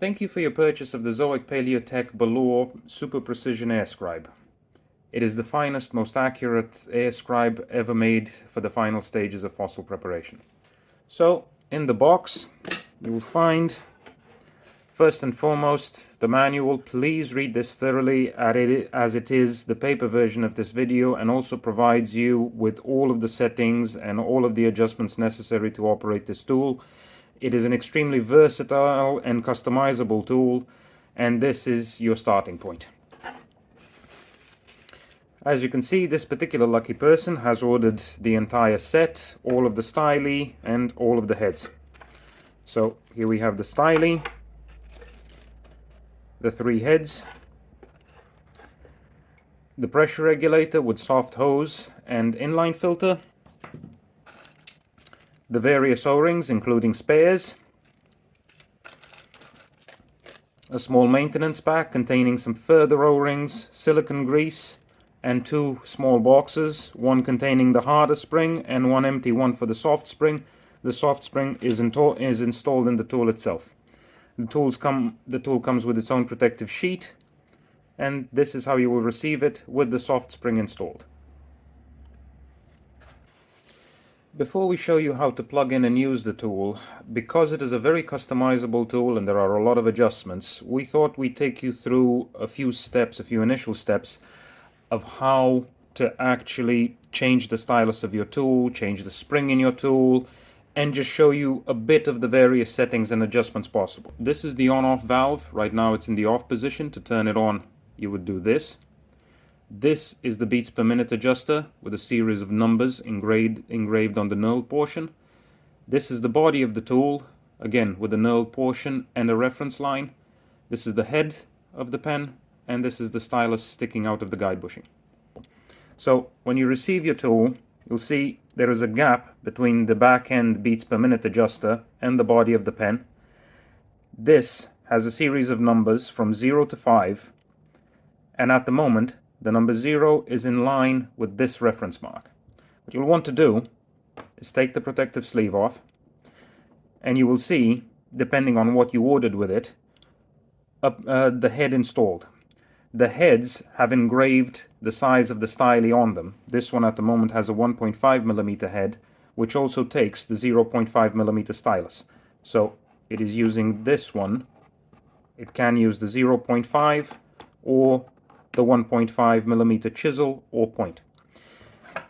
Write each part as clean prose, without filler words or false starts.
Thank you for your purchase of the ZOIC PalaeoTech Balaur Super Precision Air Scribe. It is the finest, most accurate air scribe ever made for the final stages of fossil preparation. So, in the box, you will find, first and foremost, the manual. Please read this thoroughly, as it is the paper version of this video and also provides you with all of the settings and all of the adjustments necessary to operate this tool. It is an extremely versatile and customizable tool, and this is your starting point. As you can see, this particular lucky person has ordered the entire set, all of the styli and all of the heads. So here we have the styli, the 3 heads, the pressure regulator with soft hose and inline filter, the various O-rings including spares, a small maintenance pack containing some further O-rings, silicone grease, and 2 small boxes, one containing the harder spring and one empty one for the soft spring. The soft spring is installed in the tool itself. The tool comes with its own protective sheet, and this is how you will receive it with the soft spring installed. Before we show you how to plug in and use the tool, because it is a very customizable tool and there are a lot of adjustments, we thought we'd take you through a few initial steps of how to actually change the stylus of your tool, change the spring in your tool, and just show you a bit of the various settings and adjustments possible. This is the on-off valve. Right now it's in the off position. To turn it on, you would do this. This is the beats per minute adjuster with a series of numbers engraved on the knurled portion. This is the body of the tool, again with a knurled portion and a reference line. This is the head of the pen, and this is the stylus sticking out of the guide bushing. So when you receive your tool, you'll see there is a gap between the back end beats per minute adjuster and the body of the pen. This has a series of numbers from 0 to 5, and at the moment the number 0 is in line with this reference mark. What you'll want to do is take the protective sleeve off, and you will see, depending on what you ordered with it, the head installed. The heads have engraved the size of the styli on them. This one at the moment has a 1.5mm head, which also takes the 0.5mm stylus. So it is using this one. It can use the 0.5 or the 1.5mm chisel or point.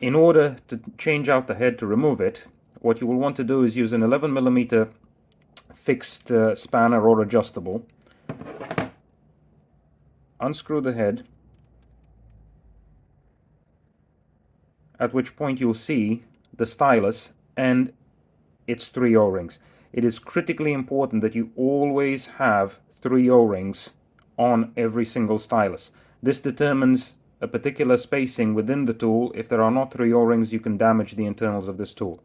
In order to change out the head to remove it, what you will want to do is use an 11mm fixed spanner or adjustable. Unscrew the head, at which point you'll see the stylus and its 3 O-rings. It is critically important that you always have 3 O-rings on every single stylus. This determines a particular spacing within the tool. If there are not 3 O-rings, you can damage the internals of this tool.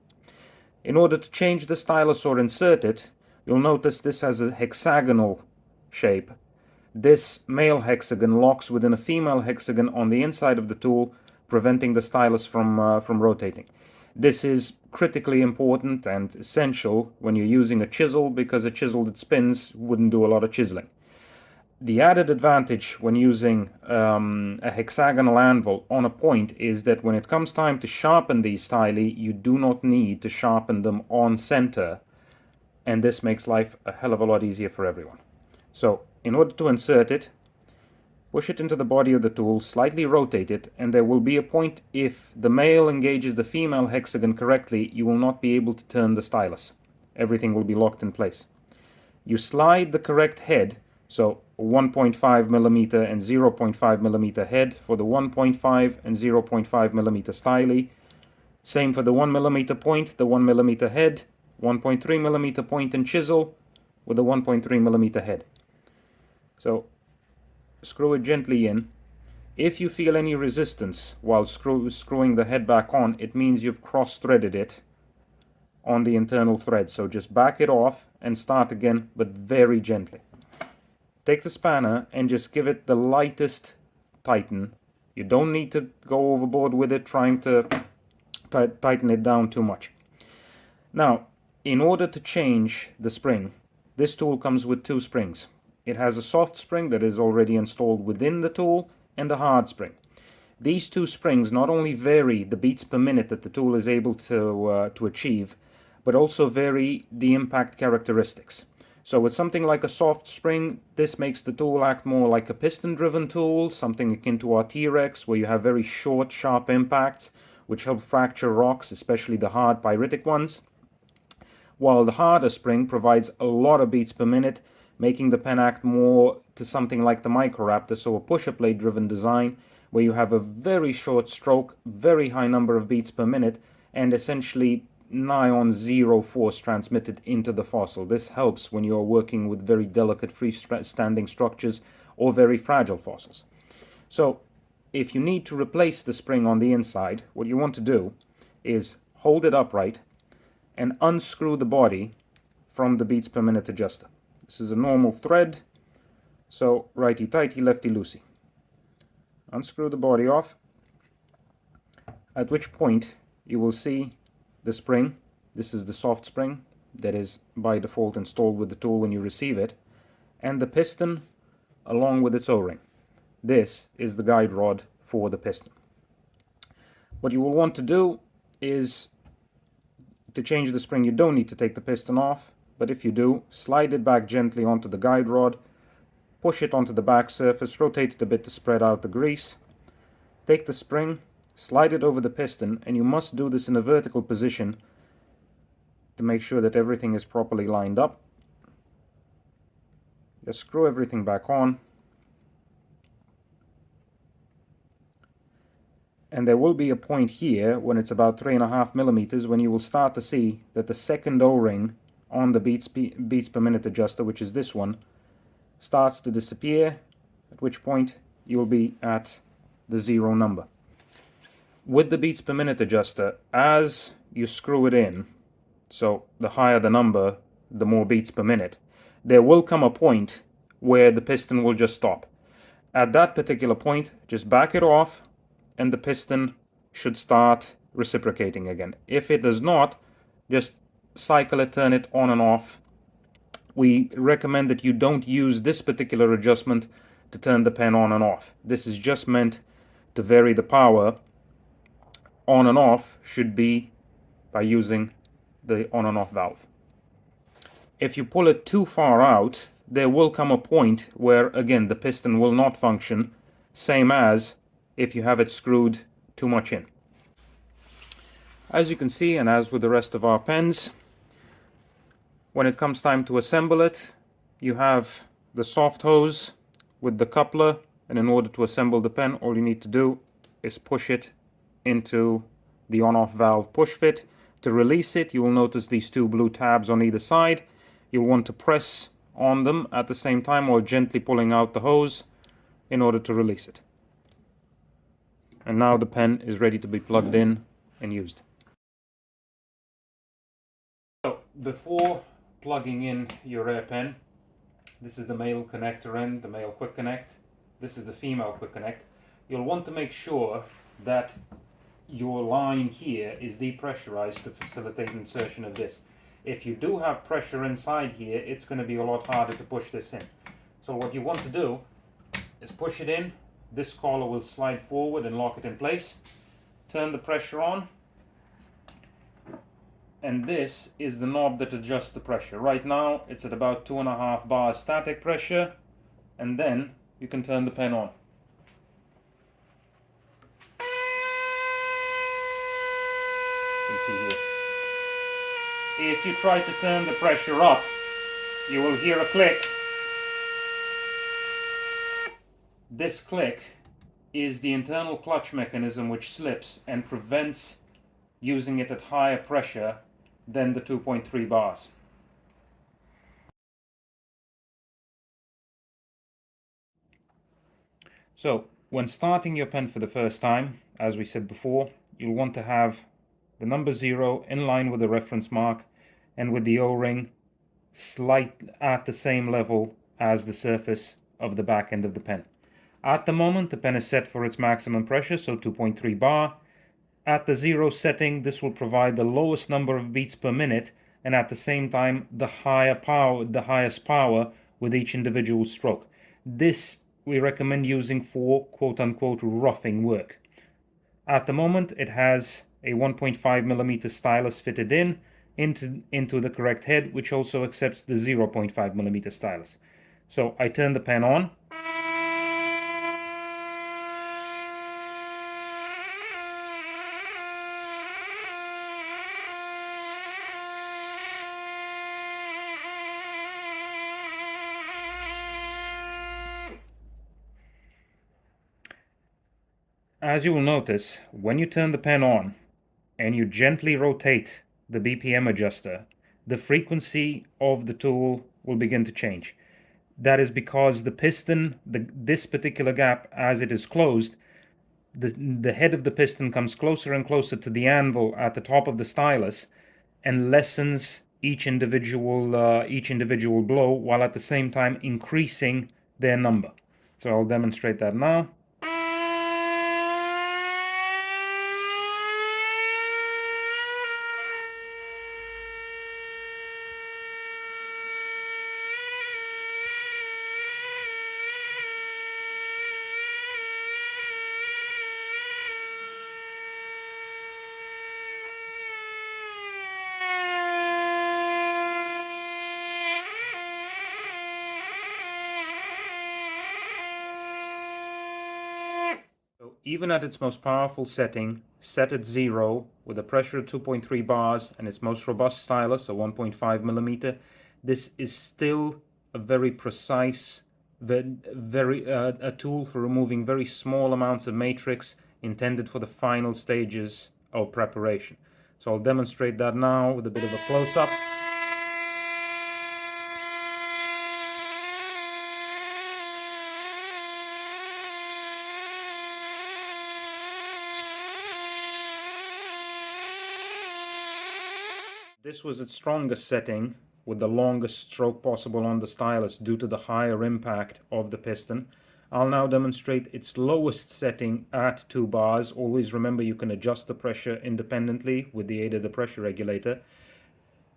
In order to change the stylus or insert it, you'll notice this has a hexagonal shape. This male hexagon locks within a female hexagon on the inside of the tool, preventing the stylus from rotating. This is critically important and essential when you're using a chisel, because a chisel that spins wouldn't do a lot of chiseling. The added advantage when using a hexagonal anvil on a point is that when it comes time to sharpen these styli, you do not need to sharpen them on center, and this makes life a hell of a lot easier for everyone. So in order to insert it, push it into the body of the tool, slightly rotate it, and there will be a point. If the male engages the female hexagon correctly, you will not be able to turn the stylus. Everything will be locked in place. You slide the correct head, so 1.5mm and 0.5mm head for the 1.5 and 0.5mm styli. Same for the 1mm point, the 1mm head, 1.3mm point and chisel with a 1.3mm head. So screw it gently in. If you feel any resistance while screwing the head back on, it means you've cross-threaded it on the internal thread. So just back it off and start again, but very gently. Take the spanner and just give it the lightest tighten. You don't need to go overboard with it, trying to tighten it down too much. Now, in order to change the spring, this tool comes with 2 springs. It has a soft spring that is already installed within the tool and a hard spring. These two springs not only vary the beats per minute that the tool is able to achieve, but also vary the impact characteristics. So with something like a soft spring, this makes the tool act more like a piston-driven tool, something akin to our T-Rex, where you have very short, sharp impacts, which help fracture rocks, especially the hard pyritic ones. While the harder spring provides a lot of beats per minute, making the pen act more to something like the Microraptor, so a pusher plate driven design, where you have a very short stroke, very high number of beats per minute, and essentially nigh on zero force transmitted into the fossil. This helps when you're working with very delicate freestanding structures or very fragile fossils. So if you need to replace the spring on the inside, what you want to do is hold it upright and unscrew the body from the beats per minute adjuster. This is a normal thread, so righty tighty, lefty loosey. Unscrew the body off, at which point you will see the spring. This is the soft spring that is by default installed with the tool when you receive it, and the piston along with its O-ring. This is the guide rod for the piston. What you will want to do is to change the spring. You don't need to take the piston off, but if you do, slide it back gently onto the guide rod, push it onto the back surface, rotate it a bit to spread out the grease. Take the spring, slide it over the piston, and you must do this in a vertical position to make sure that everything is properly lined up. Just screw everything back on. And there will be a point here when it's about 3.5 millimeters when you will start to see that the second O-ring on the beats per minute adjuster, which is this one, starts to disappear, at which point you will be at the 0 number. With the beats per minute adjuster, as you screw it in, so the higher the number, the more beats per minute, there will come a point where the piston will just stop. At that particular point, just back it off and the piston should start reciprocating again. If it does not, just cycle it, turn it on and off. We recommend that you don't use this particular adjustment to turn the pen on and off. This is just meant to vary the power. On and off should be by using the on and off valve. If you pull it too far out, there will come a point where, again, the piston will not function, same as if you have it screwed too much in. As you can see, and as with the rest of our pens, when it comes time to assemble it, you have the soft hose with the coupler, and in order to assemble the pen, all you need to do is push it into the on-off valve push fit. To release it, you will notice these two blue tabs on either side. You'll want to press on them at the same time or gently pulling out the hose in order to release it. And now the pen is ready to be plugged in and used. So before plugging in your Air pen, this is the male connector end, the male quick connect. This is the female quick connect. You'll want to make sure that your line here is depressurized to facilitate insertion of this. If you do have pressure inside here, it's going to be a lot harder to push this in. So what you want to do is push it in. This collar will slide forward and lock it in place. Turn the pressure on. And this is the knob that adjusts the pressure. Right now it's at about 2.5 bars static pressure, and then you can turn the pen on. You can see here. If you try to turn the pressure up, you will hear a click. This click is the internal clutch mechanism which slips and prevents using it at higher pressure than the 2.3 bars. So when starting your pen for the first time, as we said before, you'll want to have the number 0 in line with the reference mark and with the O-ring slight at the same level as the surface of the back end of the pen. At the moment, the pen is set for its maximum pressure, so 2.3 bar. At the 0 setting, this will provide the lowest number of beats per minute, and at the same time, the highest power with each individual stroke. This we recommend using for quote-unquote roughing work. At the moment, it has a 1.5mm stylus fitted into the correct head, which also accepts the 0.5mm stylus. So I turn the pen on. As you will notice, when you turn the pen on and you gently rotate the BPM adjuster, the frequency of the tool will begin to change. That is because the piston, this particular gap, as it is closed, the head of the piston comes closer and closer to the anvil at the top of the stylus and lessens each individual blow, while at the same time increasing their number. So I'll demonstrate that now. Even at its most powerful setting, set at 0, with a pressure of 2.3 bars and its most robust stylus, a 1.5mm, this is still a very precise, a tool for removing very small amounts of matrix intended for the final stages of preparation. So I'll demonstrate that now with a bit of a close-up. This was its strongest setting, with the longest stroke possible on the stylus due to the higher impact of the piston. I'll now demonstrate its lowest setting at 2 bars. Always remember you can adjust the pressure independently with the aid of the pressure regulator.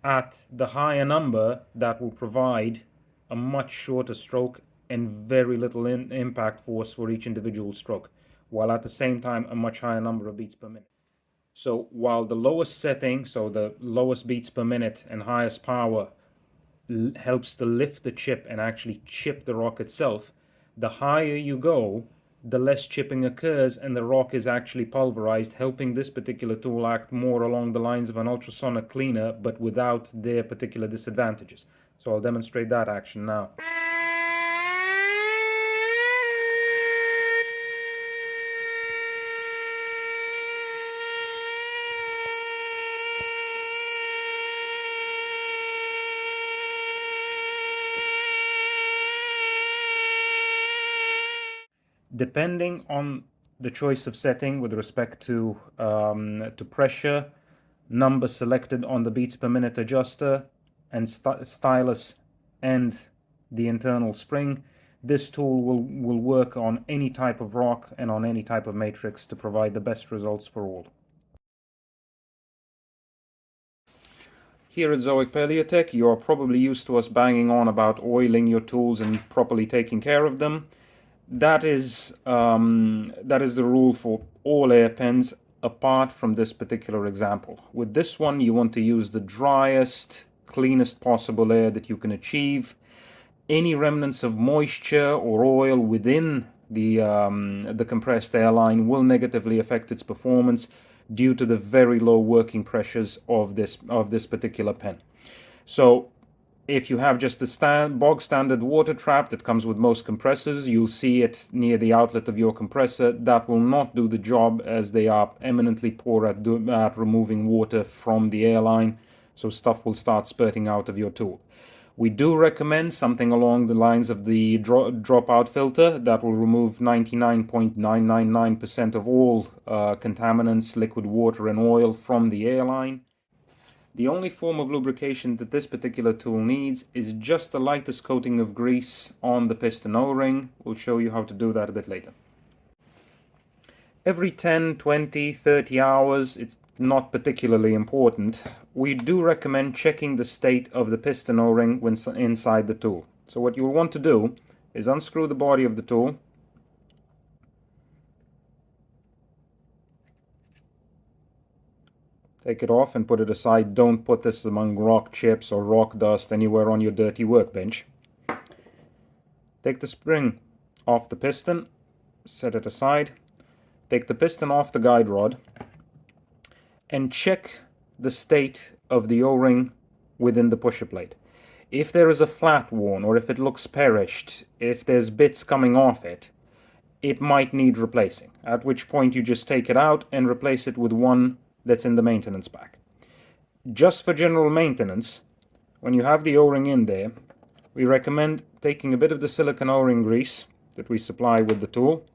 At the higher number, that will provide a much shorter stroke and very little impact force for each individual stroke, while at the same time a much higher number of beats per minute. So while the lowest setting, so the lowest beats per minute and highest power, helps to lift the chip and actually chip the rock itself, the higher you go, the less chipping occurs and the rock is actually pulverized, helping this particular tool act more along the lines of an ultrasonic cleaner, but without their particular disadvantages. So I'll demonstrate that action now. Depending on the choice of setting with respect to pressure, number selected on the beats per minute adjuster, and stylus and the internal spring, this tool will work on any type of rock and on any type of matrix to provide the best results for all. Here at ZOIC PalaeoTech, you're probably used to us banging on about oiling your tools and properly taking care of them. That is the rule for all air pens, apart from this particular example. With this one, you want to use the driest, cleanest possible air that you can achieve. Any remnants of moisture or oil within the compressed air line will negatively affect its performance due to the very low working pressures of this particular pen. So if you have just a bog standard water trap that comes with most compressors, you'll see it near the outlet of your compressor. That will not do the job, as they are eminently poor at removing water from the airline, so stuff will start spurting out of your tool. We do recommend something along the lines of the dropout filter that will remove 99.999% of all contaminants, liquid water and oil from the airline. The only form of lubrication that this particular tool needs is just the lightest coating of grease on the piston O-ring. We'll show you how to do that a bit later. Every 10, 20, 30 hours, it's not particularly important. We do recommend checking the state of the piston O-ring when inside the tool. So what you'll want to do is unscrew the body of the tool, take it off and put it aside. Don't put this among rock chips or rock dust anywhere on your dirty workbench. Take the spring off the piston, set it aside. Take the piston off the guide rod and check the state of the O-ring within the pusher plate. If there is a flat worn, or if it looks perished, if there's bits coming off it, it might need replacing, at which point you just take it out and replace it with one that's in the maintenance pack. Just for general maintenance, when you have the O-ring in there, we recommend taking a bit of the silicone O-ring grease that we supply with the tool,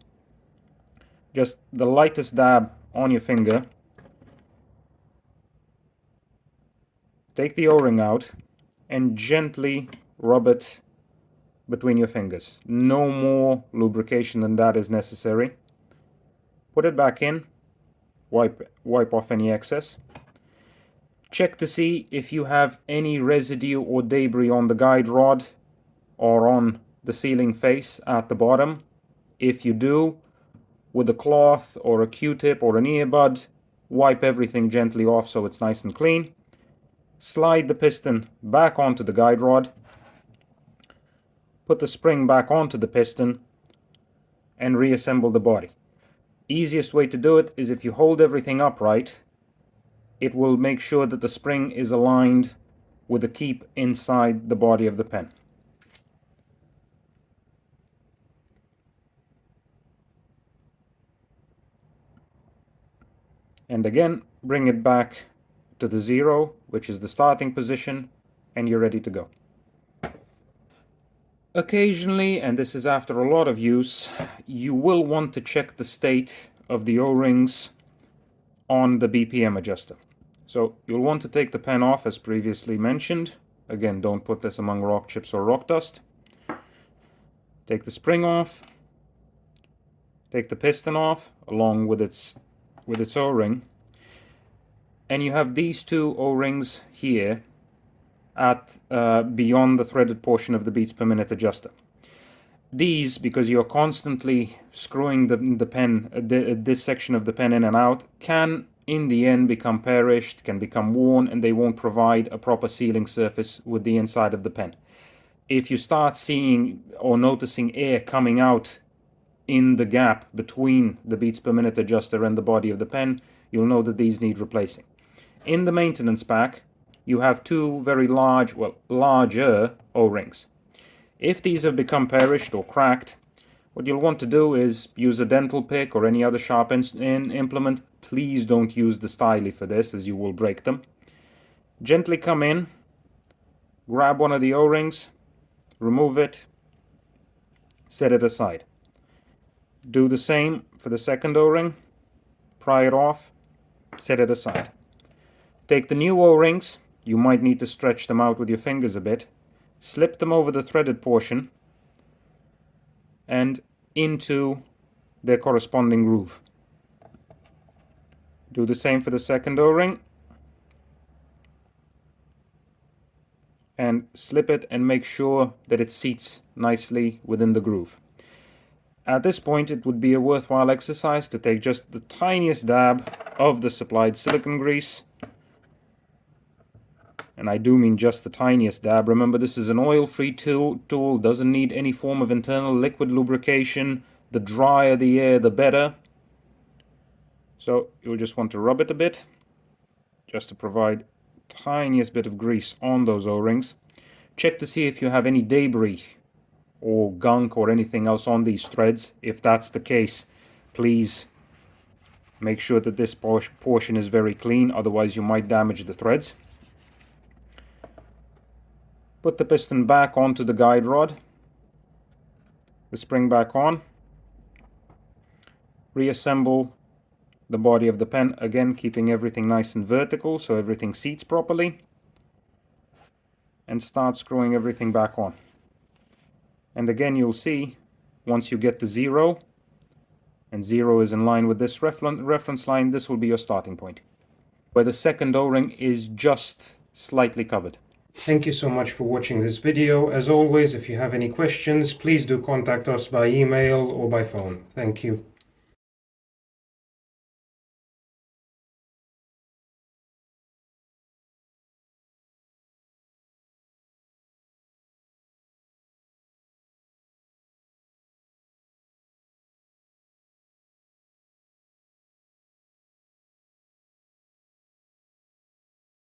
just the lightest dab on your finger, take the O-ring out and gently rub it between your fingers. No more lubrication than that is necessary. Put it back in, wipe off any excess. Check to see if you have any residue or debris on the guide rod or on the sealing face at the bottom. If you do, with a cloth or a Q-tip or an earbud, wipe everything gently off so it's nice and clean. Slide the piston back onto the guide rod, put the spring back onto the piston, and reassemble the body. Easiest way to do it is if you hold everything upright, it will make sure that the spring is aligned with the keep inside the body of the pen. And again, bring it back to the 0, which is the starting position, and you're ready to go. Occasionally, and this is after a lot of use, you will want to check the state of the O-rings on the BPM adjuster. So you'll want to take the pen off as previously mentioned. Again, don't put this among rock chips or rock dust. Take the spring off, take the piston off along with its O-ring, and you have these two O-rings here at beyond the threaded portion of the beats per minute adjuster. These, because you're constantly screwing the pen, this section of the pen in and out, can in the end become perished, can become worn, and they won't provide a proper sealing surface with the inside of the pen. If you start seeing or noticing air coming out in the gap between the beats per minute adjuster and the body of the pen, you'll know that these need replacing. In the maintenance pack, you have two very larger O-rings. If these have become perished or cracked, what you'll want to do is use a dental pick or any other sharp implement. Please don't use the styli for this, as you will break them. Gently come in, grab one of the O-rings, remove it, set it aside. Do the same for the second O-ring, pry it off, set it aside. Take the new O-rings, you might need to stretch them out with your fingers a bit, slip them over the threaded portion and into their corresponding groove. Do the same for the second O-ring and slip it and make sure that it seats nicely within the groove. At this point, it would be a worthwhile exercise to take just the tiniest dab of the supplied silicone grease. And I do mean just the tiniest dab. Remember, this is an oil-free tool, doesn't need any form of internal liquid lubrication. The drier the air, the better. So you'll just want to rub it a bit, just to provide tiniest bit of grease on those O-rings. Check to see if you have any debris or gunk or anything else on these threads. If that's the case, please make sure that this portion is very clean, otherwise you might damage the threads. Put the piston back onto the guide rod, the spring back on, reassemble the body of the pen, again keeping everything nice and vertical so everything seats properly, and start screwing everything back on. And again, you'll see once you get to 0, and 0 is in line with this reference line, this will be your starting point. where the second O-ring is just slightly covered. Thank you so much for watching this video. As always, if you have any questions, please do contact us by email or by phone. Thank you.